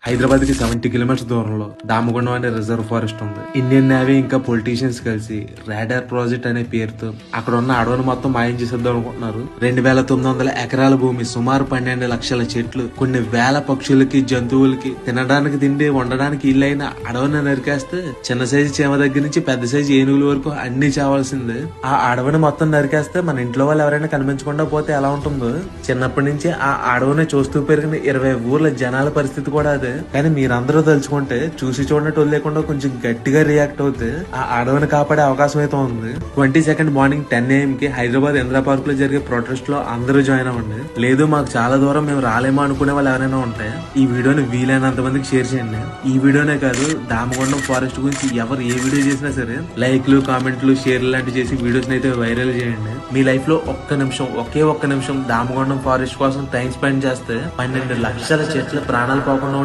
హైదరాబాద్ కి 70 కిలోమీటర్స్ దూరంలో దామగుండం అనే రిజర్వ్ ఫారెస్ట్ ఉంది. ఇండియన్ నేవీ ఇంకా పొలిటీషియన్స్ కలిసి రాడార్ ప్రాజెక్ట్ అనే పేరుతో అక్కడ ఉన్న అడవిని మొత్తం మాయం చేసేద్దాం అనుకుంటున్నారు. 2900 ఎకరాల భూమి, సుమారు 12 లక్షల చెట్లు, కొన్ని వేల పక్షులకి, జంతువులకి తినడానికి తిండి, వండడానికి ఇల్లైన అడవిని నరికేస్తే చిన్న సైజు చీమ దగ్గర నుంచి పెద్ద సైజు ఏనుగుల వరకు అన్ని చావాల్సిందే. ఆ అడవిని మొత్తం నరికేస్తే మన ఇంట్లో వాళ్ళు ఎవరైనా కనిపించకుండా పోతే ఎలా ఉంటుందో, చిన్నప్పటి నుంచి ఆ అడవిని చూస్తూ పెరిగిన 20 ఊర్ల జనాల పరిస్థితి కూడా అదే. కానీ మీరందరూ తలుచుకుంటే చూసి చూడనట్టు లేకుండా కొంచెం గట్టిగా రియాక్ట్ అవుతే ఆ అడవిని కాపాడే అవకాశం అయితే ఉంది. 22 మార్నింగ్ 10 AM కి హైదరాబాద్ ఇందిరా పార్క్ లో జరిగే ప్రొటెస్ట్ లో అందరూ జాయిన్ అవ్వండి. లేదు మాకు చాలా దూరం, మేము రాలేమో అనుకునే వాళ్ళు ఎవరైనా ఉంటే ఈ వీడియోని వీలైనంత మందికి షేర్ చేయండి. ఈ వీడియోనే కాదు, దామగుండం ఫారెస్ట్ గురించి ఎవరు ఏ వీడియో చేసినా సరే లైక్లు, కామెంట్లు, షేర్లు లాంటివి చేసి వీడియోస్ అయితే వైరల్ చేయండి. మీ లైఫ్ లో ఒకే ఒక్క నిమిషం దామగుండం ఫారెస్ట్ కోసం టైం స్పెండ్ చేస్తే 12 లక్షల చెట్ల ప్రాణాలు పోకుండా